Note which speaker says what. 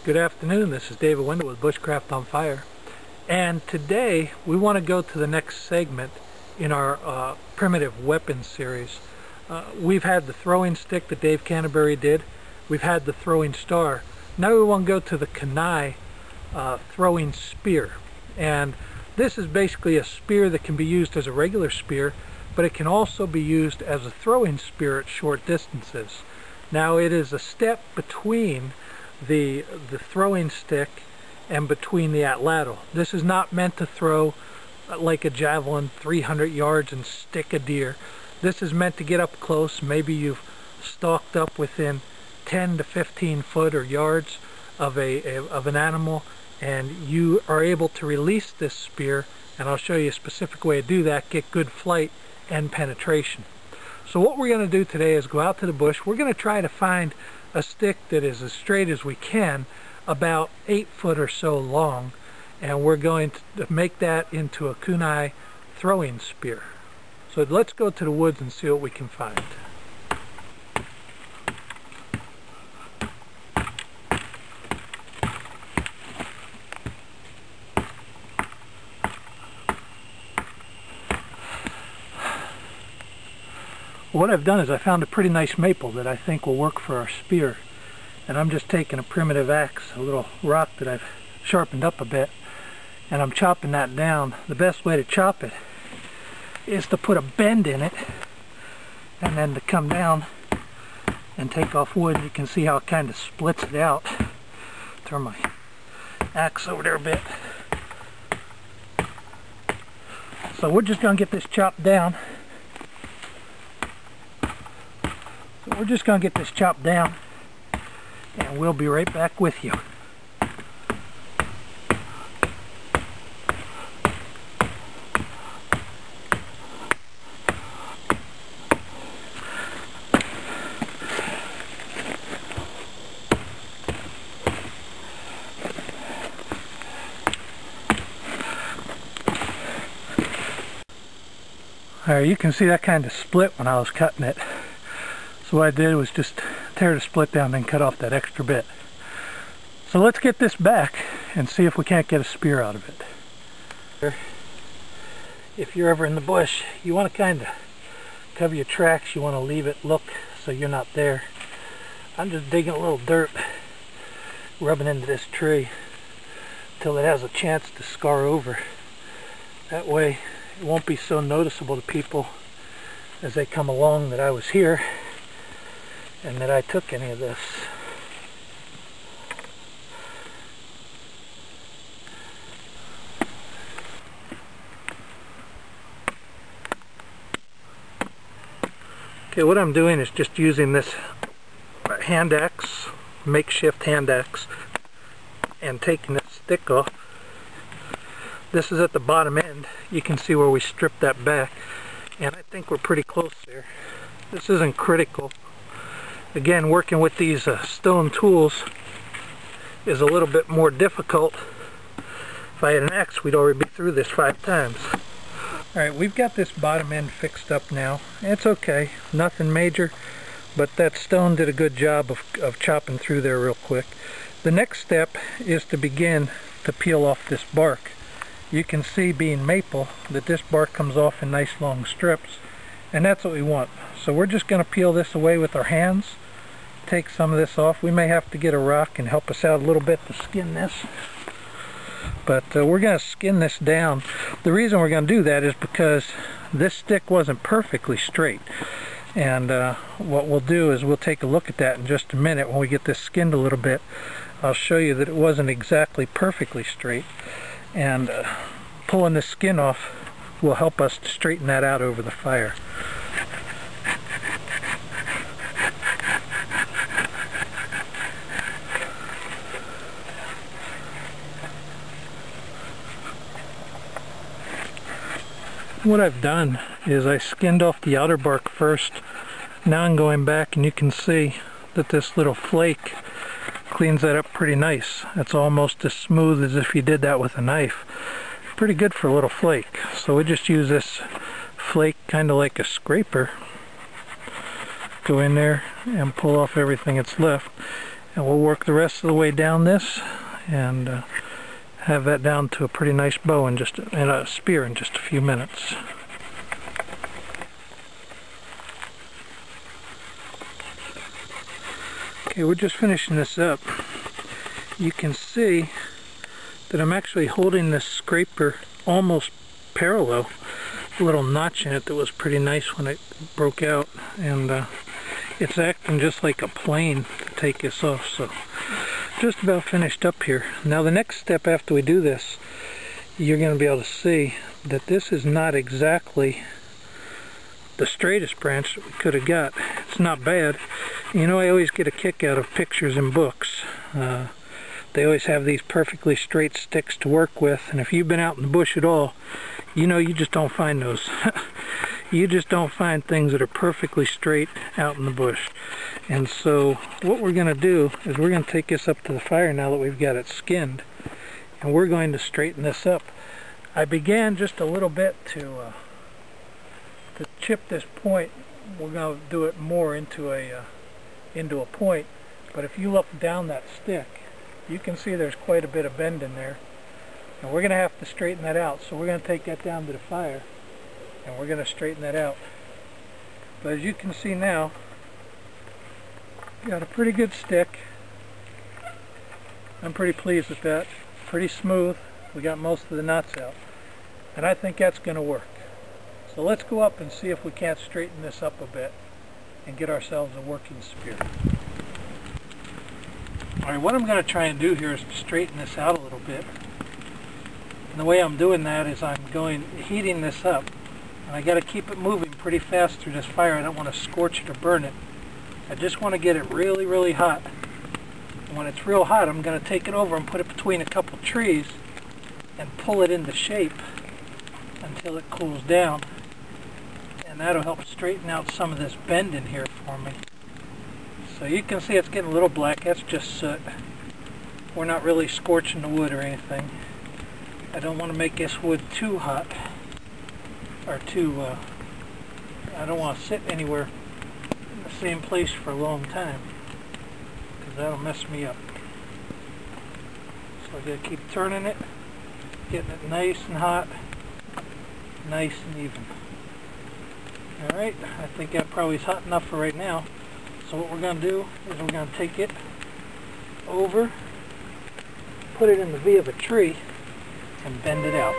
Speaker 1: Good afternoon, this is David Wendell with BushcraftOnFire, and today we want to go to the next segment in our primitive weapons series. We've had the throwing stick that Dave Canterbury did, we've had the throwing star. Now we want to go to the Kannai Throwing Spear, and this is basically a spear that can be used as a regular spear, but it can also be used as a throwing spear at short distances. Now it is a step between the throwing stick and between the atlatl. This is not meant to throw like a javelin 300 yards and stick a deer. This is meant to get up close. Maybe you've stalked up within 10 to 15 foot or yards of an animal, and you are able to release this spear, and I'll show you a specific way to do that, get good flight and penetration. So what we're going to do today is go out to the bush. We're going to try to find a stick that is as straight as we can, about 8 foot or so long, and we're going to make that into a Kannai throwing spear. So let's go to the woods and see what we can find. What I've done is I found a pretty nice maple that I think will work for our spear, and I'm just taking a primitive axe, a little rock that I've sharpened up a bit, and I'm chopping that down. The best way to chop it is to put a bend in it and then to come down and take off wood. You can see how it kind of splits it out. Turn my axe over there a bit. So we're just going to get this chopped down. We're just going to get this chopped down, and we'll be right back with you. Alright, you can see that kind of split when I was cutting it. So what I did was just tear the split down and cut off that extra bit. So let's get this back and see if we can't get a spear out of it. If you're ever in the bush, you want to kind of cover your tracks. You want to leave it look so you're not there. I'm just digging a little dirt, rubbing into this tree till it has a chance to scar over. That way it won't be so noticeable to people as they come along that I was here and that I took any of this. Okay, what I'm doing is just using this hand axe, makeshift hand axe, and taking that stick off. This is at the bottom end. You can see where we stripped that back, and I think we're pretty close there. This isn't critical. Again, working with these stone tools is a little bit more difficult. If I had an axe, we'd already be through this 5 times. Alright, we've got this bottom end fixed up now. It's okay, nothing major, but that stone did a good job of chopping through there real quick. The next step is to begin to peel off this bark. You can see, being maple, that this bark comes off in nice long strips, and that's what we want. So we're just going to peel this away with our hands, take some of this off. We may have to get a rock and help us out a little bit to skin this, but we're going to skin this down. The reason we're going to do that is because this stick wasn't perfectly straight, and what we'll do is we'll take a look at that in just a minute. When we get this skinned a little bit, I'll show you that it wasn't exactly perfectly straight, and pulling the skin off will help us to straighten that out over the fire. What I've done is I skinned off the outer bark first. Now I'm going back, and you can see that this little flake cleans that up pretty nice. It's almost as smooth as if you did that with a knife. Pretty good for a little flake. So we just use this flake kind of like a scraper. Go in there and pull off everything that's left. And we'll work the rest of the way down this and have that down to a pretty nice bow and a spear in just a few minutes. Okay, we're just finishing this up. You can see that I'm actually holding this scraper almost parallel. A little notch in it that was pretty nice when it broke out, and it's acting just like a plane to take this off. So just about finished up here. Now the next step after we do this, you're going to be able to see that this is not exactly the straightest branch that we could have got. It's not bad. You know, I always get a kick out of pictures in books. They always have these perfectly straight sticks to work with, and if you've been out in the bush at all, you know you just don't find those. You just don't find things that are perfectly straight out in the bush. And so what we're going to do is we're going to take this up to the fire now that we've got it skinned, and we're going to straighten this up. I began just a little bit to chip this point. We're going to do it more into a point, but if you look down that stick, you can see there's quite a bit of bend in there, and we're going to have to straighten that out. So we're going to take that down to the fire and we're going to straighten that out. But as you can see now, got a pretty good stick. I'm pretty pleased with that. Pretty smooth. We got most of the knots out, and I think that's going to work. So let's go up and see if we can't straighten this up a bit and get ourselves a working spear. Alright, what I'm going to try and do here is to straighten this out a little bit. And the way I'm doing that is I'm heating this up. And I got to keep it moving pretty fast through this fire. I don't want to scorch it or burn it. I just want to get it really, really hot. And when it's real hot, I'm going to take it over and put it between a couple trees and pull it into shape until it cools down. And that'll help straighten out some of this bend in here for me. So you can see it's getting a little black. That's just soot. We're not really scorching the wood or anything. I don't want to make this wood too hot, or too, I don't want to sit anywhere in the same place for a long time, because that'll mess me up. So I gotta keep turning it, getting it nice and hot, nice and even. Alright, I think that probably is hot enough for right now. So what we're going to do is we're going to take it over, put it in the V of a tree, and bend it out.